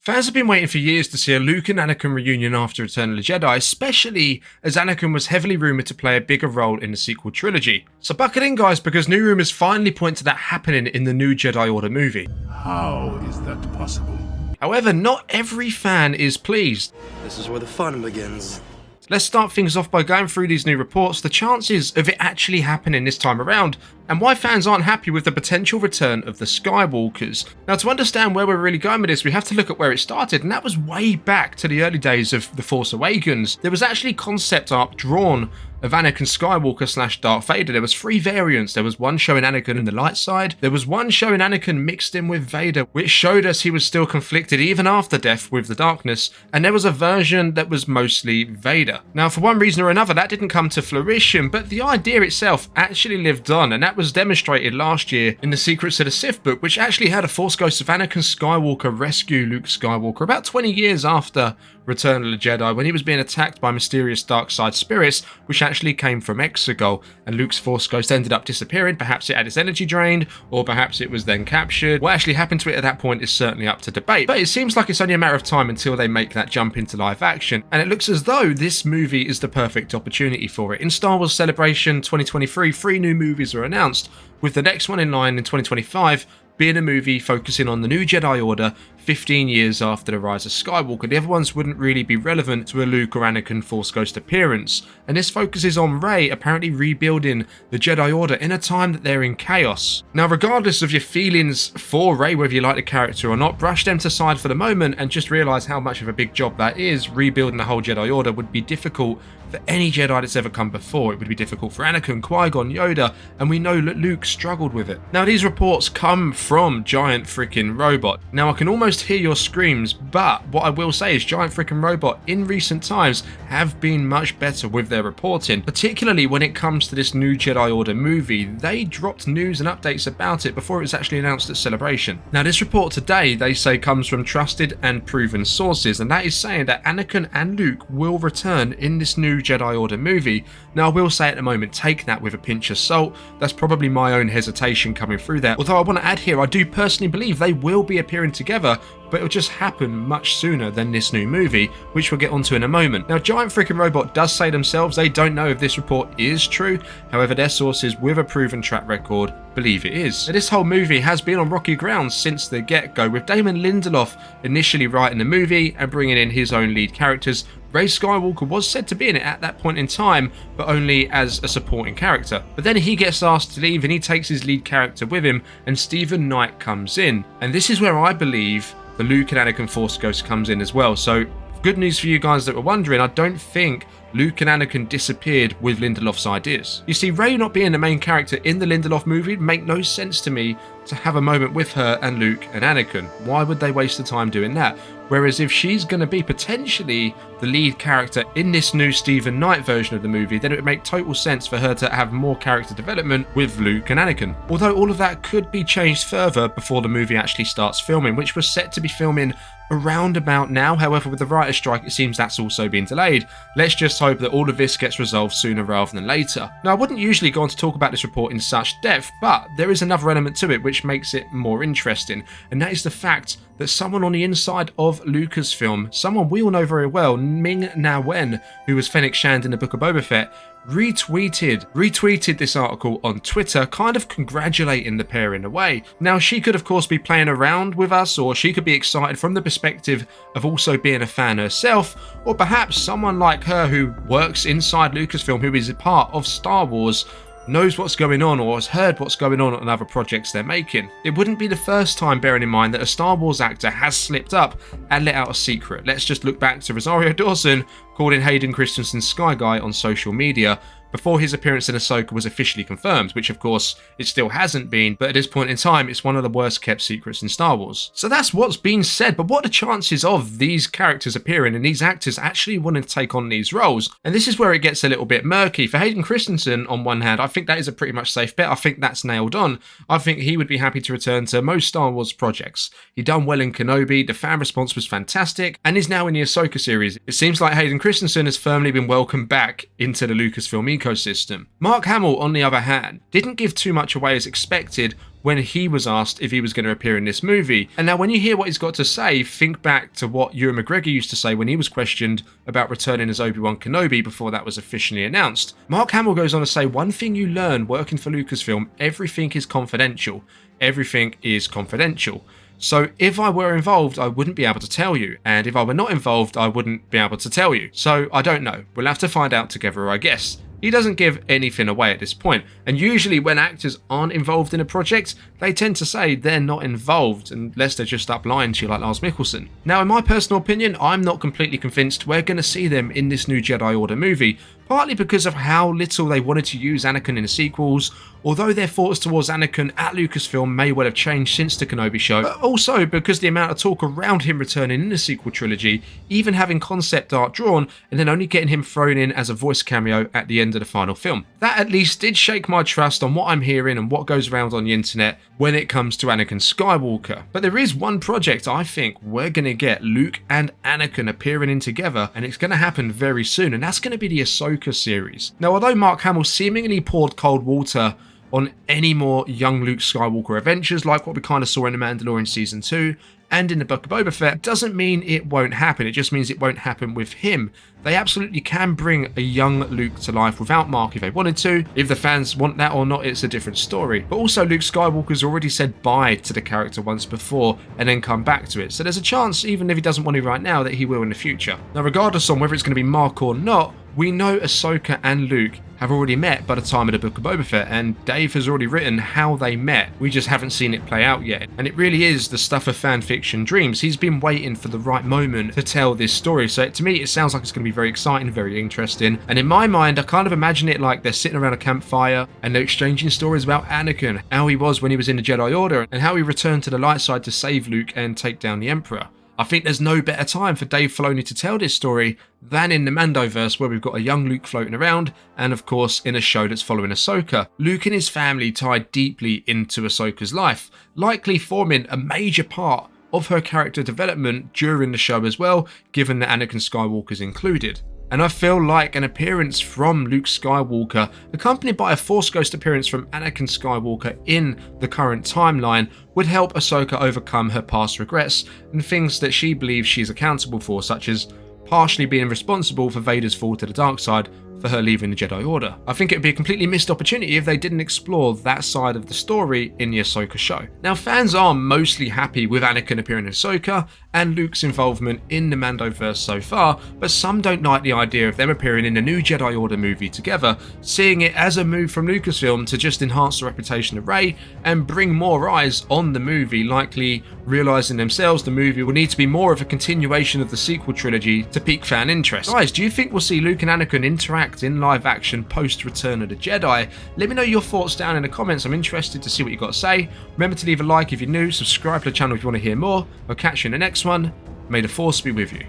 Fans have been waiting for years to see a Luke and Anakin reunion after Return of the Jedi, especially as Anakin was heavily rumoured to play a bigger role in the sequel trilogy. So buckle in guys, because new rumours finally point to that happening in the new Jedi Order movie. How is that possible? However, not every fan is pleased. This is where the fun begins. Let's start things off by going through these new reports, the chances of it actually happening this time around, and why fans aren't happy with the potential return of the Skywalkers. Now, to understand where we're really going with this, we have to look at where it started, and that was way back to the early days of The Force Awakens. There was actually concept art drawn of Anakin Skywalker / Darth Vader. There was 3 variants. There was one showing Anakin in the light side. There was one showing Anakin mixed in with Vader, which showed us he was still conflicted even after death with the darkness. And there was a version that was mostly Vader. Now, for one reason or another, that didn't come to fruition, but the idea itself actually lived on, and that was demonstrated last year in the Secrets of the Sith book, which actually had a Force ghost of Anakin Skywalker rescue Luke Skywalker about 20 years after Return of the Jedi, when he was being attacked by mysterious dark side spirits, which actually came from Exegol, and Luke's Force ghost ended up disappearing. Perhaps it had its energy drained, or perhaps it was then captured. What actually happened to it at that point is certainly up to debate, but it seems like it's only a matter of time until they make that jump into live action, and it looks as though this movie is the perfect opportunity for it. In Star Wars Celebration 2023, 3 new movies are announced, with the next one in line in 2025 being a movie focusing on the new Jedi Order 15 years after the rise of Skywalker. The other ones wouldn't really be relevant to a Luke or Anakin Force Ghost appearance, and this focuses on Rey apparently rebuilding the Jedi Order in a time that they're in chaos. Now, regardless of your feelings for Rey, whether you like the character or not, brush them to side for the moment and just realise how much of a big job that is. Rebuilding the whole Jedi Order would be difficult for any Jedi that's ever come before. It would be difficult for Anakin, Qui-Gon, Yoda, and we know that Luke struggled with it. Now, these reports come from Giant Frickin' Robot. Now, I can almost hear your screams, but what I will say is Giant Frickin' Robot in recent times have been much better with their reporting, particularly when it comes to this new Jedi Order movie. They dropped news and updates about it before it was actually announced at Celebration. Now, this report today, they say, comes from trusted and proven sources, and that is saying that Anakin and Luke will return in this new Jedi Order movie. Now, I will say at the moment, take that with a pinch of salt. That's probably my own hesitation coming through there. Although I want to add here, I do personally believe they will be appearing together, but it'll just happen much sooner than this new movie, which we'll get onto in a moment. Now, Giant Frickin' Robot does say themselves they don't know if this report is true. However, their sources with a proven track record believe it is. Now, this whole movie has been on rocky ground since the get-go, with Damon Lindelof initially writing the movie and bringing in his own lead characters. Rey Skywalker was said to be in it at that point in time, but only as a supporting character. But then he gets asked to leave and he takes his lead character with him, and Stephen Knight comes in. And this is where I believe the Luke and Anakin Force Ghost comes in as well. So good news for you guys that were wondering, I don't think Luke and Anakin disappeared with Lindelof's ideas. You see, Rey not being the main character in the Lindelof movie make no sense to me to have a moment with her and Luke and Anakin. Why would they waste the time doing that? Whereas if she's going to be potentially the lead character in this new Stephen Knight version of the movie, then it would make total sense for her to have more character development with Luke and Anakin. Although all of that could be changed further before the movie actually starts filming, which was set to be filming around about now. However, with the writer's strike, it seems that's also been delayed. Let's just hope that all of this gets resolved sooner rather than later. Now, I wouldn't usually go on to talk about this report in such depth, but there is another element to it which makes it more interesting, and that is the fact that someone on the inside of Lucasfilm, someone we all know very well, Ming-Na Wen, who was Fennec Shand in the Book of Boba Fett, retweeted this article on Twitter, kind of congratulating the pair in a way. Now, she could of course be playing around with us, or she could be excited from the perspective of also being a fan herself, or perhaps someone like her who works inside Lucasfilm, who is a part of Star Wars, knows what's going on or has heard what's going on other projects they're making. It wouldn't be the first time, bearing in mind that a Star Wars actor has slipped up and let out a secret. Let's just look back to Rosario Dawson calling Hayden Christensen Sky Guy on social media before his appearance in Ahsoka was officially confirmed, which of course it still hasn't been, but at this point in time it's one of the worst kept secrets in Star Wars. So that's what's been said, but what are the chances of these characters appearing and these actors actually wanting to take on these roles? And this is where it gets a little bit murky. For Hayden Christensen, on one hand, I think that is a pretty much safe bet. I think that's nailed on. I think he would be happy to return to most Star Wars projects. He done well in Kenobi, the fan response was fantastic, and is now in the Ahsoka series. It seems like Hayden Christensen has firmly been welcomed back into the Lucasfilm ecosystem ecosystem. Mark Hamill, on the other hand, didn't give too much away as expected when he was asked if he was going to appear in this movie. And now when you hear what he's got to say, think back to what Ewan McGregor used to say when he was questioned about returning as Obi-Wan Kenobi before that was officially announced. Mark Hamill goes on to say, one thing you learn working for Lucasfilm, everything is confidential. Everything is confidential. So if I were involved, I wouldn't be able to tell you. And if I were not involved, I wouldn't be able to tell you. So I don't know. We'll have to find out together, I guess. He doesn't give anything away at this point, and usually when actors aren't involved in a project, they tend to say they're not involved unless they're just up lying to you like Lars Mikkelsen. Now, in my personal opinion, I'm not completely convinced we're going to see them in this new Jedi Order movie, partly because of how little they wanted to use Anakin in the sequels, although their thoughts towards Anakin at Lucasfilm may well have changed since the Kenobi show, but also because the amount of talk around him returning in the sequel trilogy, even having concept art drawn, and then only getting him thrown in as a voice cameo at the end of the final film. That at least did shake my trust on what I'm hearing and what goes around on the internet when it comes to Anakin Skywalker. But there is one project I think we're going to get Luke and Anakin appearing in together, and it's going to happen very soon, and that's going to be the Ahsoka series. Now, although Mark Hamill seemingly poured cold water on any more young Luke Skywalker adventures like what we kind of saw in The Mandalorian Season 2 and in the Book of Boba Fett, doesn't mean it won't happen. It just means it won't happen with him. They absolutely can bring a young Luke to life without Mark if they wanted to. If the fans want that or not, it's a different story. But also Luke Skywalker's already said bye to the character once before and then come back to it. So there's a chance, even if he doesn't want to right now, that he will in the future. Now, regardless on whether it's going to be Mark or not, we know Ahsoka and Luke have already met by the time of the Book of Boba Fett, and Dave has already written how they met. We just haven't seen it play out yet. And it really is the stuff of fan fiction dreams. He's been waiting for the right moment to tell this story. So to me, it sounds like it's going to be very exciting, very interesting. And in my mind, I kind of imagine it like they're sitting around a campfire and they're exchanging stories about Anakin, how he was when he was in the Jedi Order, and how he returned to the light side to save Luke and take down the Emperor. I think there's no better time for Dave Filoni to tell this story than in the Mandoverse, where we've got a young Luke floating around, and of course in a show that's following Ahsoka. Luke and his family tied deeply into Ahsoka's life, likely forming a major part of her character development during the show as well, given that Anakin Skywalker's included. And I feel like an appearance from Luke Skywalker, accompanied by a Force Ghost appearance from Anakin Skywalker in the current timeline, would help Ahsoka overcome her past regrets and things that she believes she's accountable for, such as partially being responsible for Vader's fall to the dark side for her leaving the Jedi Order. I think it would be a completely missed opportunity if they didn't explore that side of the story in the Ahsoka show. Now, fans are mostly happy with Anakin appearing in Ahsoka and Luke's involvement in the Mandoverse so far, but some don't like the idea of them appearing in a new Jedi Order movie together, seeing it as a move from Lucasfilm to just enhance the reputation of Rey and bring more eyes on the movie, likely realising themselves the movie will need to be more of a continuation of the sequel trilogy to pique fan interest. Guys, do you think we'll see Luke and Anakin interact in live action post Return of the Jedi? Let me know your thoughts down in the comments. I'm interested to see what you've got to say. Remember to leave a like if you're new, subscribe to the channel if you want to hear more. I'll catch you in the next one. May the Force be with you.